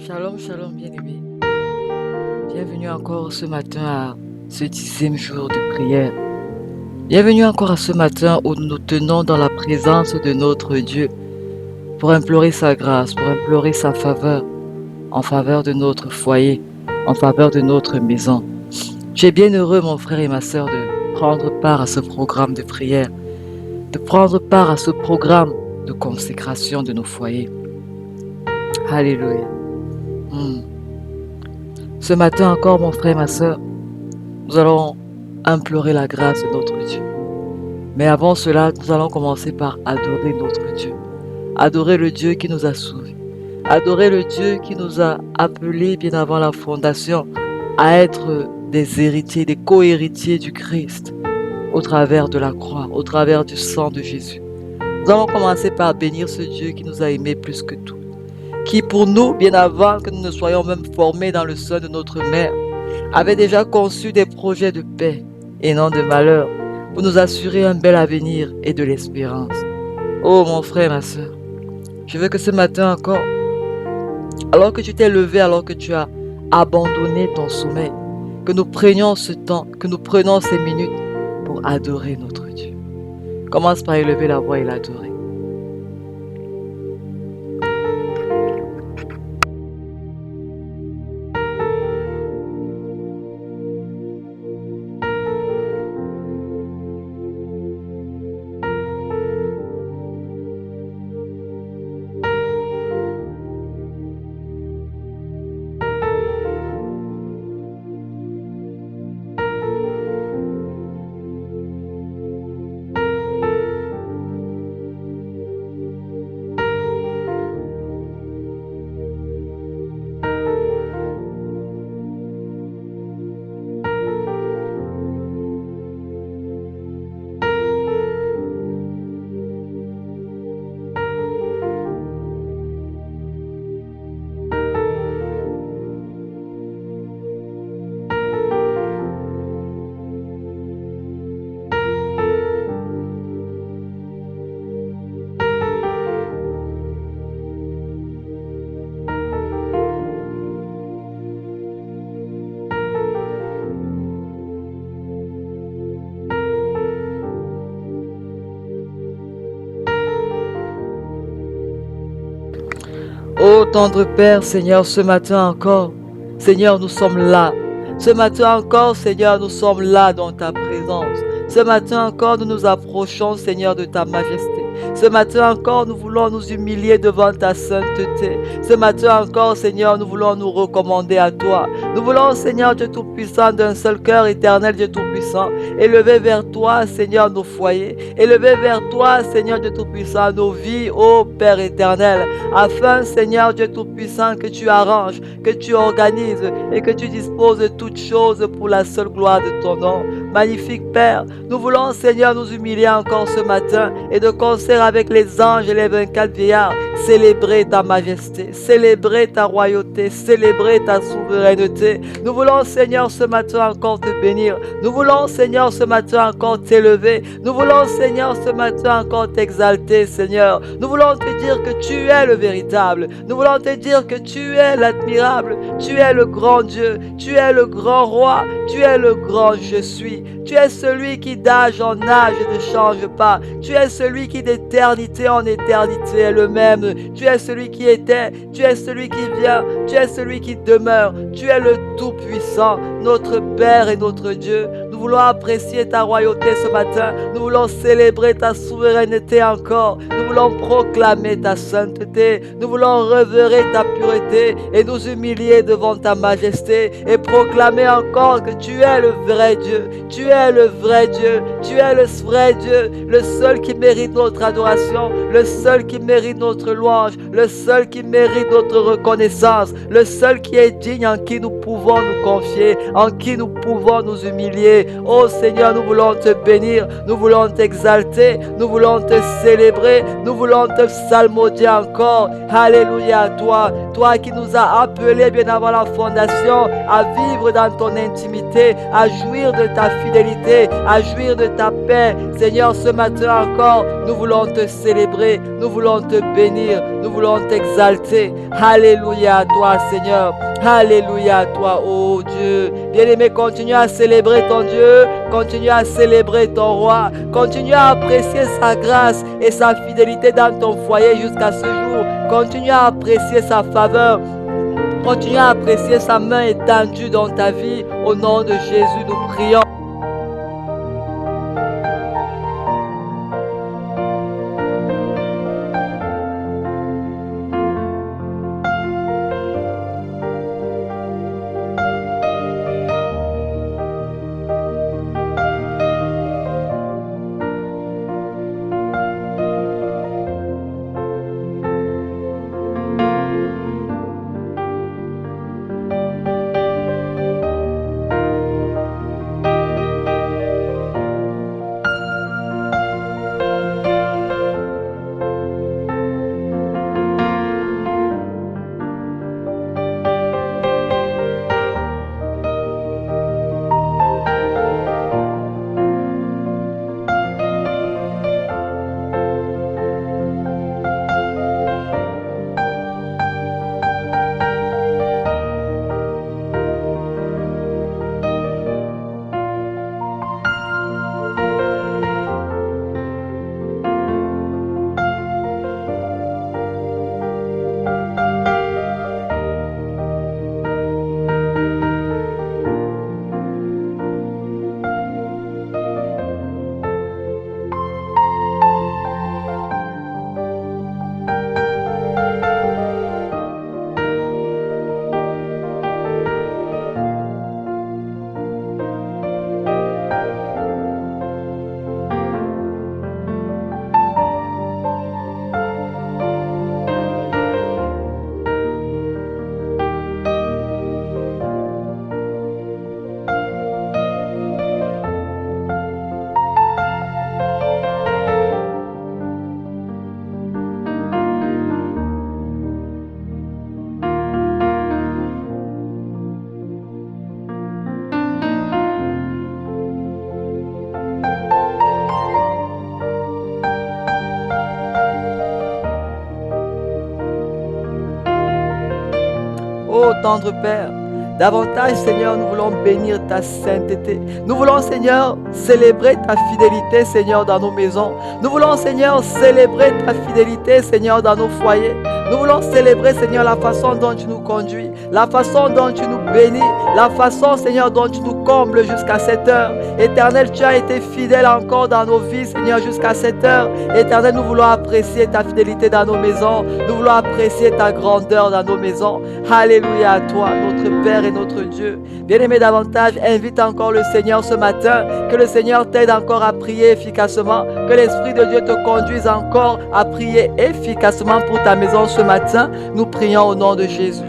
Shalom, shalom, bien-aimé. Bienvenue encore ce matin à ce 10e jour de prière. Bienvenue encore à ce matin où nous nous tenons dans la présence de notre Dieu pour implorer sa grâce, pour implorer sa faveur, en faveur de notre foyer, en faveur de notre maison. Tu es bien heureux, mon frère et ma sœur, de prendre part à ce programme de prière, de prendre part à ce programme de consécration de nos foyers. Alléluia. Ce matin encore, mon frère et ma sœur, nous allons implorer la grâce de notre Dieu. Mais avant cela, nous allons commencer par adorer notre Dieu. Adorer le Dieu qui nous a sauvés. Adorer le Dieu qui nous a appelés bien avant la fondation à être des héritiers, des co-héritiers du Christ au travers de la croix, au travers du sang de Jésus. Nous allons commencer par bénir ce Dieu qui nous a aimés plus que tout, qui pour nous, bien avant que nous ne soyons même formés dans le sein de notre mère, avait déjà conçu des projets de paix et non de malheur pour nous assurer un bel avenir et de l'espérance. Oh mon frère, ma soeur, je veux que ce matin encore, alors que tu t'es levé, alors que tu as abandonné ton sommeil, que nous prenions ce temps, que nous prenions ces minutes pour adorer notre Dieu. Commence par élever la voix et l'adorer. Ô tendre Père, Seigneur, ce matin encore, Seigneur, nous sommes là. Ce matin encore, Seigneur, nous sommes là dans ta présence. Ce matin encore, nous nous approchons, Seigneur, de ta majesté. Ce matin encore, nous voulons nous humilier devant ta sainteté. Ce matin encore, Seigneur, nous voulons nous recommander à toi. Nous voulons, Seigneur Dieu Tout-Puissant, d'un seul cœur éternel, Dieu Tout-Puissant, élever vers toi, Seigneur, nos foyers. Élever vers toi, Seigneur Dieu Tout-Puissant, nos vies, ô Père éternel. Afin, Seigneur Dieu Tout-Puissant, que tu arranges, que tu organises et que tu disposes de toutes choses pour la seule gloire de ton nom. Magnifique Père, nous voulons, Seigneur, nous humilier encore ce matin et de concert avec les anges et les 24 vieillards, célébrer ta majesté, célébrer ta royauté, célébrer ta souveraineté. Nous voulons, Seigneur, ce matin encore te bénir. Nous voulons, Seigneur, ce matin encore t'élever. Nous voulons, Seigneur, ce matin encore t'exalter, Seigneur. Nous voulons te dire que tu es le véritable. Nous voulons te dire que tu es l'admirable. Tu es le grand Dieu. Tu es le grand roi. Tu es le grand je suis. Tu es celui qui d'âge en âge ne change pas. Tu es celui qui d'éternité en éternité est le même. Tu es celui qui était. Tu es celui qui vient. Tu es celui qui demeure. Tu es le Tout-Puissant, notre Père et notre Dieu. Nous voulons apprécier ta royauté ce matin. Nous voulons célébrer ta souveraineté encore. Nous voulons proclamer ta sainteté. Nous voulons révérer ta pureté et nous humilier devant ta majesté et proclamer encore que tu es le vrai Dieu. Tu es le vrai Dieu. Tu es le vrai Dieu, le seul qui mérite notre adoration, le seul qui mérite notre louange, le seul qui mérite notre reconnaissance, le seul qui est digne en qui nous pouvons nous confier, en qui nous pouvons nous humilier. Oh Seigneur, nous voulons te bénir, nous voulons t'exalter, nous voulons te célébrer, nous voulons te psalmodier encore. Alléluia à toi, toi qui nous as appelés bien avant la fondation à vivre dans ton intimité, à jouir de ta fidélité, à jouir de ta paix. Seigneur, ce matin encore, nous voulons te célébrer, nous voulons te bénir, nous voulons t'exalter. Alléluia à toi, Seigneur. Alléluia à toi, oh Dieu. Bien-aimé, continue à célébrer ton Dieu, continue à célébrer ton roi, continue à apprécier sa grâce et sa fidélité dans ton foyer jusqu'à ce jour. Continue à apprécier sa faveur. Continue à apprécier sa main étendue dans ta vie. Au nom de Jésus, nous prions. Oh tendre Père, davantage Seigneur, nous voulons bénir ta sainteté. Nous voulons Seigneur célébrer ta fidélité Seigneur dans nos maisons. Nous voulons Seigneur célébrer ta fidélité Seigneur dans nos foyers. Nous voulons célébrer Seigneur la façon dont tu nous conduis, la façon dont tu nous bénis, la façon Seigneur dont tu nous combles jusqu'à cette heure. Éternel, tu as été fidèle encore dans nos vies Seigneur jusqu'à cette heure. Éternel, nous voulons apprécier ta fidélité dans nos maisons. Nous voulons apprécier ta grandeur dans nos maisons. Alléluia à toi, notre Père et notre Dieu. Bien-aimé davantage, invite encore le Seigneur ce matin, que le Seigneur t'aide encore à prier efficacement, que l'Esprit de Dieu te conduise encore à prier efficacement pour ta maison ce matin. Nous prions au nom de Jésus.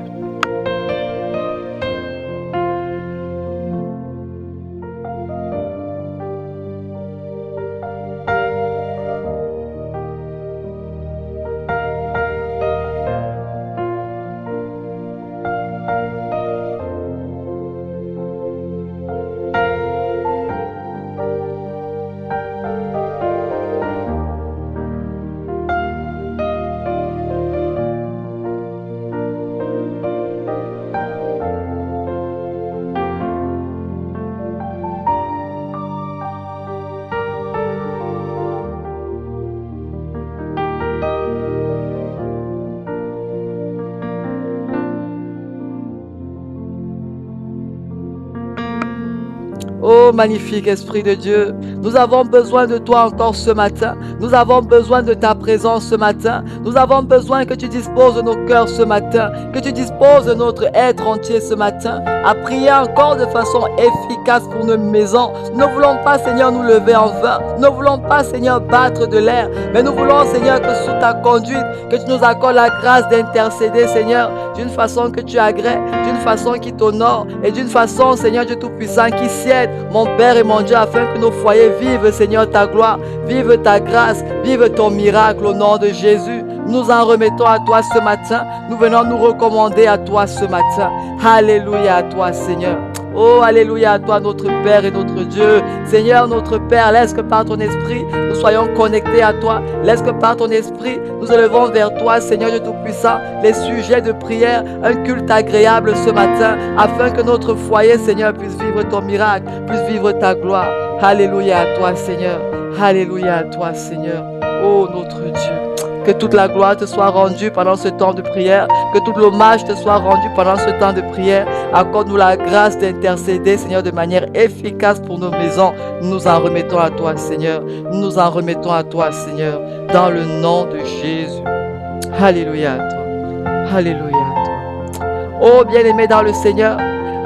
Oh, magnifique Esprit de Dieu, nous avons besoin de toi encore ce matin. Nous avons besoin de ta présence ce matin. Nous avons besoin que tu disposes de nos cœurs ce matin, que tu disposes de notre être entier ce matin, à prier encore de façon efficace pour nos maisons. Nous ne voulons pas, Seigneur, nous lever en vain. Nous ne voulons pas, Seigneur, battre de l'air, mais nous voulons, Seigneur, que sous ta conduite, que tu nous accordes la grâce d'intercéder, Seigneur, d'une façon que tu agrées, d'une façon qui t'honore et d'une façon, Seigneur Dieu Tout-Puissant, qui sied, mon Père et mon Dieu, afin que nos foyers vivent, Seigneur, ta gloire, vivent ta grâce, vivent ton miracle au nom de Jésus. Nous en remettons à toi ce matin. Nous venons nous recommander à toi ce matin. Alléluia à toi, Seigneur. Oh, alléluia à toi, notre Père et notre Dieu. Seigneur, notre Père, laisse que par ton esprit, nous soyons connectés à toi. Laisse que par ton esprit, nous élevons vers toi, Seigneur Dieu Tout-Puissant, les sujets de prière, un culte agréable ce matin, afin que notre foyer, Seigneur, puisse vivre ton miracle, puisse vivre ta gloire. Alléluia à toi, Seigneur. Alléluia à toi, Seigneur. Oh, notre Dieu. Que toute la gloire te soit rendue pendant ce temps de prière. Que tout l'hommage te soit rendu pendant ce temps de prière. Accorde-nous la grâce d'intercéder, Seigneur, de manière efficace pour nos maisons. Nous nous en remettons à toi, Seigneur. Nous nous en remettons à toi, Seigneur. Dans le nom de Jésus. Alléluia à toi. Alléluia à toi. Oh, bien-aimé dans le Seigneur.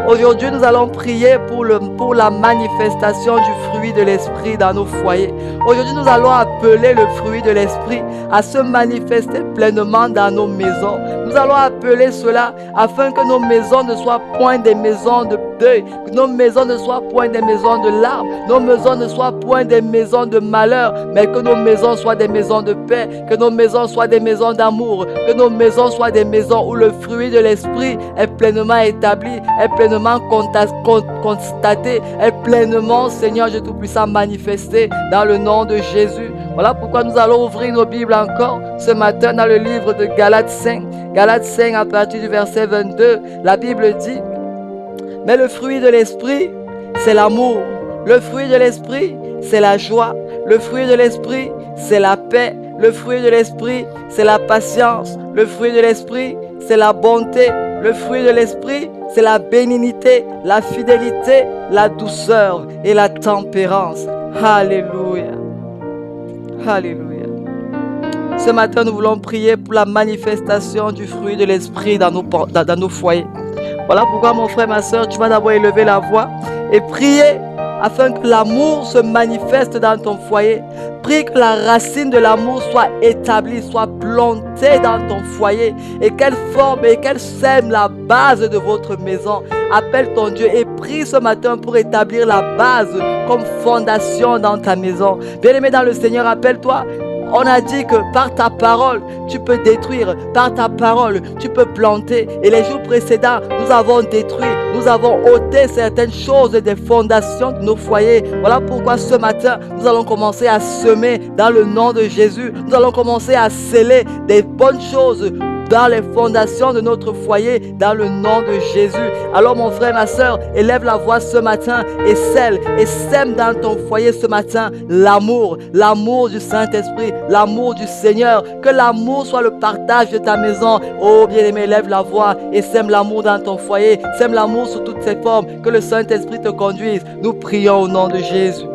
Aujourd'hui, nous allons prier pour la manifestation du fruit de l'Esprit dans nos foyers. Aujourd'hui, nous allons appeler le fruit de l'Esprit à se manifester pleinement dans nos maisons. Nous allons appeler cela afin que nos maisons ne soient point des maisons de deuil, que nos maisons ne soient point des maisons de larmes, nos maisons ne soient point des maisons de malheur, mais que nos maisons soient des maisons de paix, que nos maisons soient des maisons d'amour, que nos maisons soient des maisons où le fruit de l'Esprit est pleinement établi, est pleinement constaté, est pleinement, Seigneur Dieu Tout-Puissant, manifesté dans le nom de Jésus. Voilà pourquoi nous allons ouvrir nos Bibles encore ce matin dans le livre de Galates 5. Galates 5 à partir du verset 22, la Bible dit: mais le fruit de l'Esprit, c'est l'amour. Le fruit de l'Esprit, c'est la joie. Le fruit de l'Esprit, c'est la paix. Le fruit de l'Esprit, c'est la patience. Le fruit de l'Esprit, c'est la bonté. Le fruit de l'Esprit, c'est la bénignité, la fidélité, la douceur et la tempérance. Alléluia. Alléluia. Ce matin, nous voulons prier pour la manifestation du fruit de l'Esprit dans nos foyers. Voilà pourquoi, mon frère, ma soeur, tu vas d'abord élever la voix et prier afin que l'amour se manifeste dans ton foyer. Prie que la racine de l'amour soit établie, soit plantée dans ton foyer et qu'elle forme et qu'elle sème la base de votre maison. Appelle ton Dieu et prie ce matin pour établir la base comme fondation dans ta maison. Bien-aimé dans le Seigneur, appelle-toi. On a dit que par ta parole, tu peux détruire. Par ta parole, tu peux planter. Et les jours précédents, nous avons détruit. Nous avons ôté certaines choses des fondations de nos foyers. Voilà pourquoi ce matin, nous allons commencer à semer dans le nom de Jésus. Nous allons commencer à sceller des bonnes choses dans les fondations de notre foyer, dans le nom de Jésus. Alors mon frère, ma soeur, élève la voix ce matin et scelle et sème dans ton foyer ce matin l'amour du Saint-Esprit, l'amour du Seigneur. Que l'amour soit le partage de ta maison. Oh bien-aimé, élève la voix et sème l'amour dans ton foyer, sème l'amour sous toutes ses formes. Que le Saint-Esprit te conduise. Nous prions au nom de Jésus.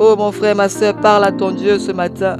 Oh mon frère, ma soeur, parle à ton Dieu ce matin.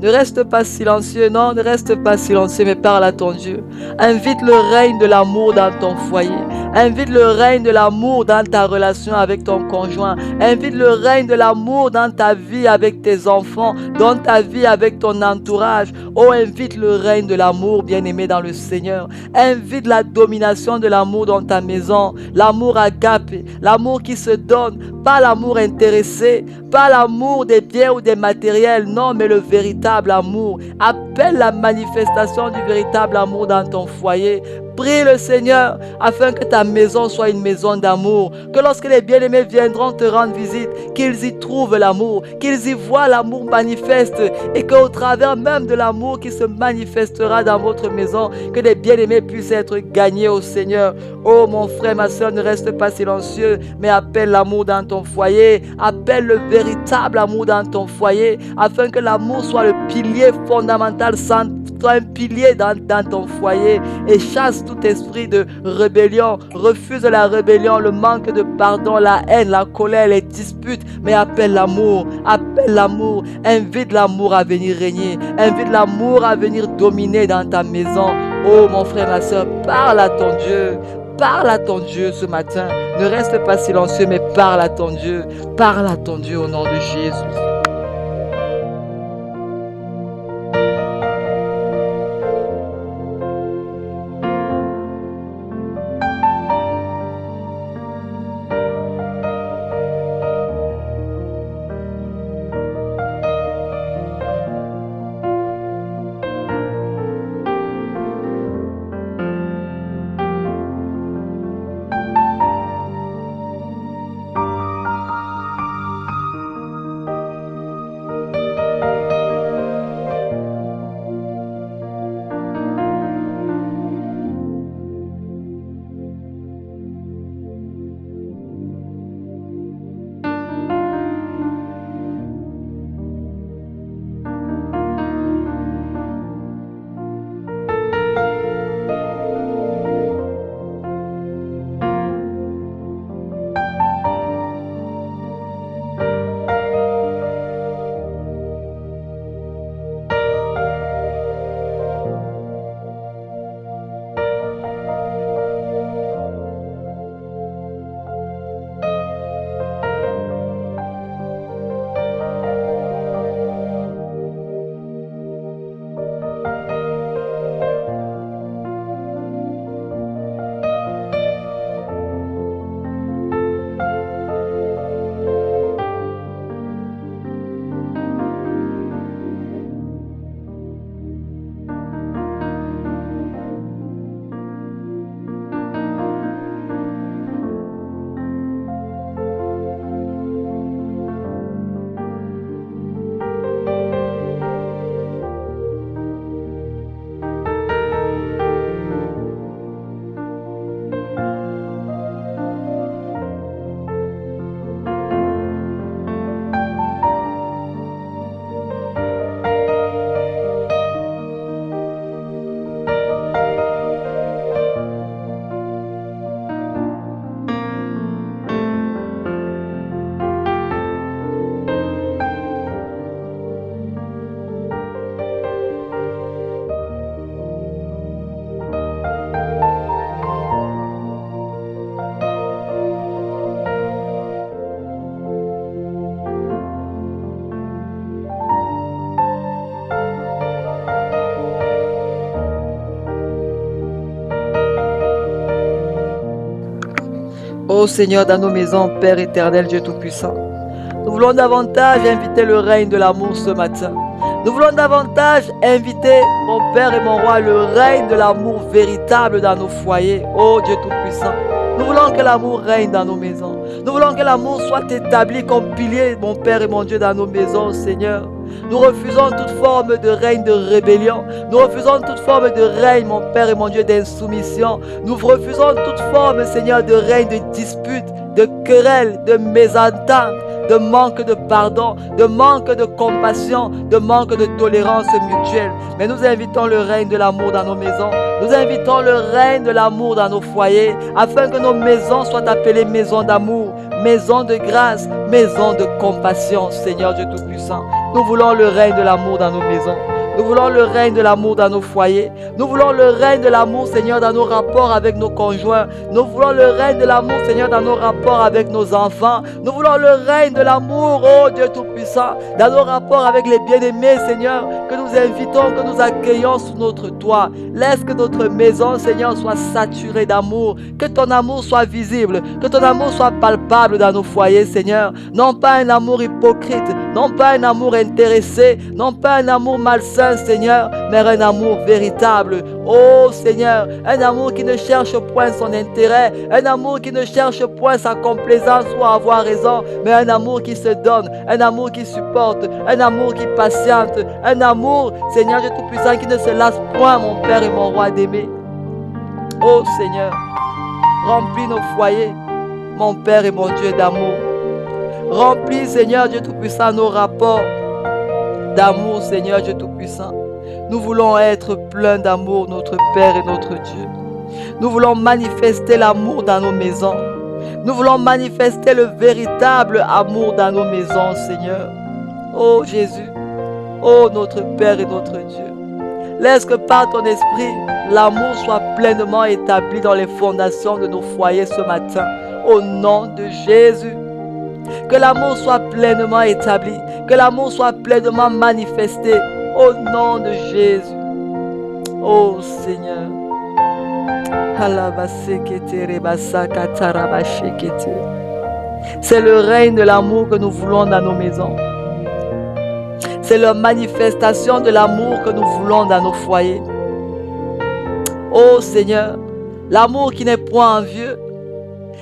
Ne reste pas silencieux, non, ne reste pas silencieux, mais parle à ton Dieu. Invite le règne de l'amour dans ton foyer. Invite le règne de l'amour dans ta relation avec ton conjoint. Invite le règne de l'amour dans ta vie avec tes enfants, dans ta vie avec ton entourage. Oh, invite le règne de l'amour, bien-aimé dans le Seigneur. Invite la domination de l'amour dans ta maison. L'amour agape, l'amour qui se donne, pas l'amour intéressé, pas l'amour des biens ou des matériels, non, mais le véritable amour. Appelle la manifestation du véritable amour dans ton foyer. Prie le Seigneur afin que ta maison soit une maison d'amour. Que lorsque les bien-aimés viendront te rendre visite, qu'ils y trouvent l'amour, qu'ils y voient l'amour manifeste et qu'au travers même de l'amour qui se manifestera dans votre maison, que les bien-aimés puissent être gagnés au Seigneur. Oh mon frère, ma soeur, ne reste pas silencieux, mais appelle l'amour dans ton foyer. Appelle le véritable amour dans ton foyer afin que l'amour soit le pilier fondamental, soit un pilier dans ton foyer et chasse tout esprit de rébellion. Refuse la rébellion, le manque de pardon, la haine, la colère, les disputes, mais appelle l'amour, invite l'amour à venir régner, invite l'amour à venir dominer dans ta maison. Oh mon frère, ma soeur, parle à ton Dieu. Parle à ton Dieu ce matin. Ne reste pas silencieux, mais parle à ton Dieu. Parle à ton Dieu au nom de Jésus. Ô Seigneur, dans nos maisons, Père éternel, Dieu Tout-Puissant, nous voulons davantage inviter le règne de l'amour ce matin. Nous voulons davantage inviter, mon Père et mon Roi, le règne de l'amour véritable dans nos foyers. Ô Dieu Tout-Puissant, nous voulons que l'amour règne dans nos maisons. Nous voulons que l'amour soit établi comme pilier, mon Père et mon Dieu, dans nos maisons, Seigneur. Nous refusons toute forme de règne de rébellion. Nous refusons toute forme de règne, mon Père et mon Dieu, d'insoumission. Nous refusons toute forme, Seigneur, de règne de dispute, de querelle, de mésentente, de manque de pardon, de manque de compassion, de manque de tolérance mutuelle. Mais nous invitons le règne de l'amour dans nos maisons. Nous invitons le règne de l'amour dans nos foyers, afin que nos maisons soient appelées maisons d'amour, maisons de grâce, maisons de compassion, Seigneur Dieu Tout-Puissant. Nous voulons le règne de l'amour dans nos maisons. Nous voulons le règne de l'amour dans nos foyers. Nous voulons le règne de l'amour, Seigneur, dans nos rapports avec nos conjoints. Nous voulons le règne de l'amour, Seigneur, dans nos rapports avec nos enfants. Nous voulons le règne de l'amour, oh Dieu Tout-Puissant, dans nos rapports avec les bien-aimés, Seigneur, que nous invitons, que nous accueillons sous notre toit. Laisse que notre maison, Seigneur, soit saturée d'amour. Que ton amour soit visible. Que ton amour soit palpable dans nos foyers, Seigneur. Non pas un amour hypocrite, non pas un amour intéressé, non pas un amour malsain, Seigneur, mais un amour véritable. Oh Seigneur, un amour qui ne cherche point son intérêt, un amour qui ne cherche point sa complaisance ou à avoir raison, mais un amour qui se donne, un amour qui supporte, un amour qui patiente, un amour, Seigneur Dieu Tout-Puissant, qui ne se lasse point, mon Père et mon Roi, d'aimer. Oh Seigneur, remplis nos foyers, mon Père et mon Dieu, d'amour. Remplis, Seigneur Dieu Tout-Puissant, nos rapports d'amour, Seigneur Dieu Tout-Puissant. Nous voulons être pleins d'amour, notre Père et notre Dieu. Nous voulons manifester l'amour dans nos maisons. Nous voulons manifester le véritable amour dans nos maisons, Seigneur. Oh Jésus, oh notre Père et notre Dieu. Laisse que par ton esprit, l'amour soit pleinement établi dans les fondations de nos foyers ce matin. Au nom de Jésus. Que l'amour soit pleinement établi. Que l'amour soit pleinement manifesté. Au nom de Jésus. Oh Seigneur. C'est le règne de l'amour que nous voulons dans nos maisons. C'est la manifestation de l'amour que nous voulons dans nos foyers. Oh Seigneur, l'amour qui n'est point envieux,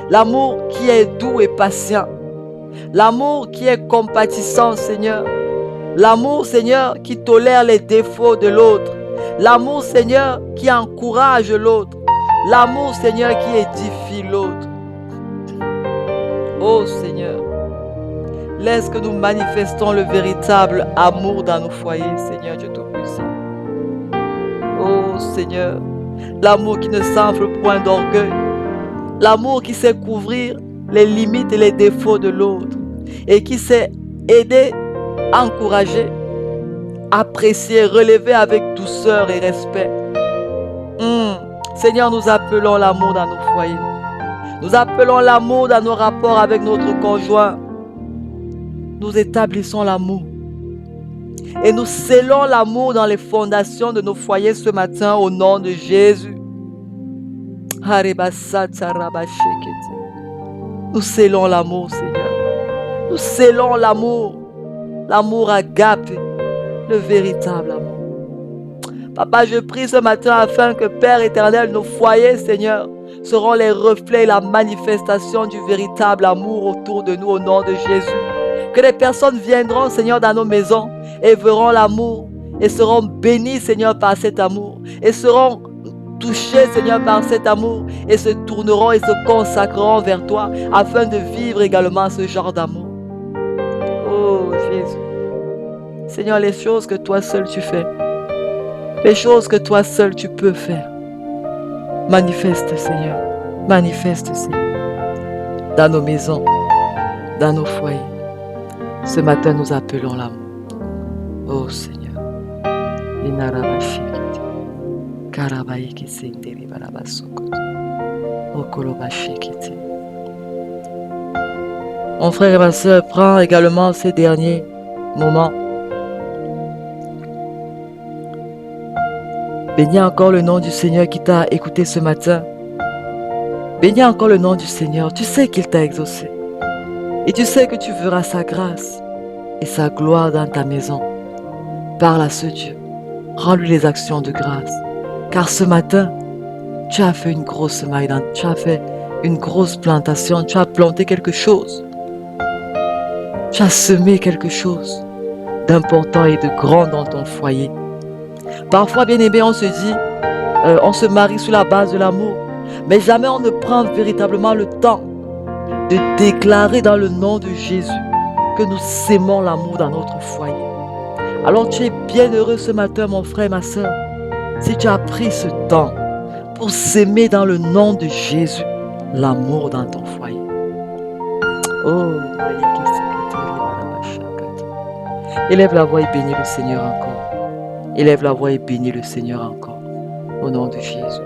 l'amour qui est doux et patient, l'amour qui est compatissant, Seigneur, l'amour, Seigneur, qui tolère les défauts de l'autre, l'amour, Seigneur, qui encourage l'autre, l'amour, Seigneur, qui édifie l'autre. Oh Seigneur, laisse que nous manifestons le véritable amour dans nos foyers, Seigneur Dieu Tout-Puissant. Oh Seigneur, l'amour qui ne s'enfle point d'orgueil, l'amour qui sait couvrir les limites et les défauts de l'autre et qui sait aider, encourager, apprécier, relever avec douceur et respect. Seigneur, nous appelons l'amour dans nos foyers. Nous appelons l'amour dans nos rapports avec notre conjoint. Nous établissons l'amour. Et nous scellons l'amour dans les fondations de nos foyers ce matin au nom de Jésus. Nous scellons l'amour, Seigneur. Nous scellons l'amour. L'amour agape, le véritable amour. Papa, je prie ce matin afin que, Père éternel, nos foyers, Seigneur, seront les reflets et la manifestation du véritable amour autour de nous au nom de Jésus. Que les personnes viendront, Seigneur, dans nos maisons et verront l'amour et seront bénies, Seigneur, par cet amour et seront touchés, Seigneur, par cet amour et se tourneront et se consacreront vers toi afin de vivre également ce genre d'amour. Oh Jésus, Seigneur, les choses que toi seul tu fais, les choses que toi seul tu peux faire, manifeste, Seigneur, dans nos maisons, dans nos foyers. Ce matin, nous appelons l'amour. Oh Seigneur. Mon frère et ma soeur, prends également ces derniers moments. Bénis encore le nom du Seigneur qui t'a écouté ce matin. Bénis encore le nom du Seigneur. Tu sais qu'il t'a exaucé. Et tu sais que tu verras sa grâce et sa gloire dans ta maison. Parle à ce Dieu. Rends-lui les actions de grâce. Car ce matin, tu as fait une grosse maille, tu as fait une grosse plantation, tu as planté quelque chose. Tu as semé quelque chose d'important et de grand dans ton foyer. Parfois, bien aimé, on se dit, on se marie sur la base de l'amour. Mais jamais on ne prend véritablement le temps de déclarer dans le nom de Jésus que nous sémons l'amour dans notre foyer. Alors tu es bien heureux ce matin, mon frère et ma soeur, si tu as pris ce temps pour s'aimer dans le nom de Jésus. L'amour dans ton foyer. Oh, élève la voix et bénis le Seigneur encore. Élève la voix et bénis le Seigneur encore. Au nom de Jésus.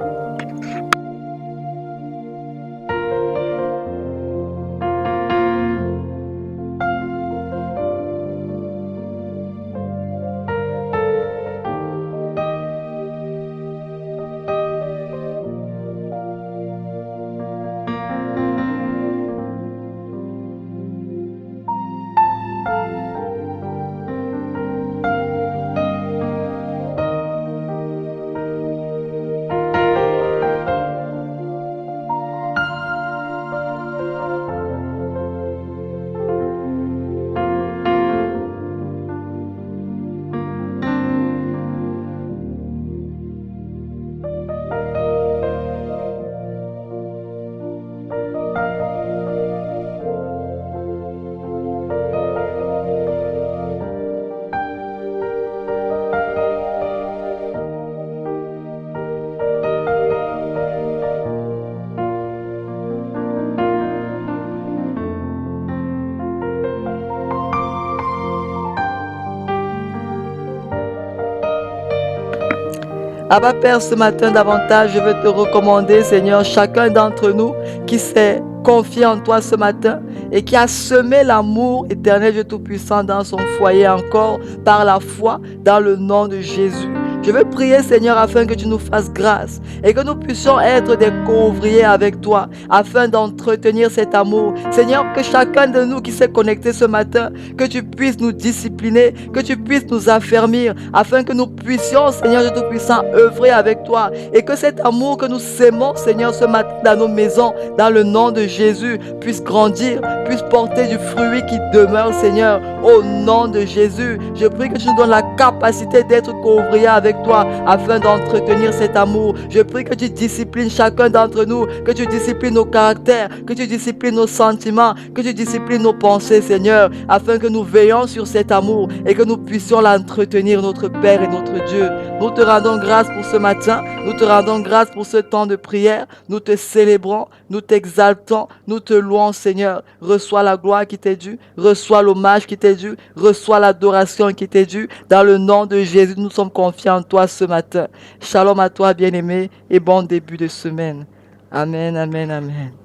Abba Père, ce matin davantage, je veux te recommander, Seigneur, chacun d'entre nous qui s'est confié en toi ce matin et qui a semé l'amour éternel Dieu Tout-Puissant dans son foyer encore par la foi dans le nom de Jésus. Je veux prier, Seigneur, afin que tu nous fasses grâce et que nous puissions être des co-ouvriers avec toi afin d'entretenir cet amour. Seigneur, que chacun de nous qui s'est connecté ce matin, que tu puisses nous discipliner, que tu puisses nous affermir afin que nous puissions, Seigneur Dieu Tout-Puissant, œuvrer avec toi et que cet amour que nous sémons, Seigneur, ce matin dans nos maisons, dans le nom de Jésus, puisse grandir, puisse porter du fruit qui demeure, Seigneur, au nom de Jésus. Je prie que tu nous donnes la capacité d'être co-ouvriers avec toi afin d'entretenir cet amour. Je prie que tu disciplines chacun d'entre nous, que tu disciplines nos caractères, que tu disciplines nos sentiments, que tu disciplines nos pensées, Seigneur, afin que nous veillions sur cet amour et que nous puissions l'entretenir, notre Père et notre Dieu. Nous te rendons grâce pour ce matin, nous te rendons grâce pour ce temps de prière, nous te célébrons, nous t'exaltons, nous te louons, Seigneur. Reçois la gloire qui t'est due, reçois l'hommage qui t'est dû, reçois l'adoration qui t'est due. Dans le nom de Jésus, nous sommes confiants en toi ce matin. Shalom à toi, bien-aimé, et bon début de semaine. Amen, amen, amen.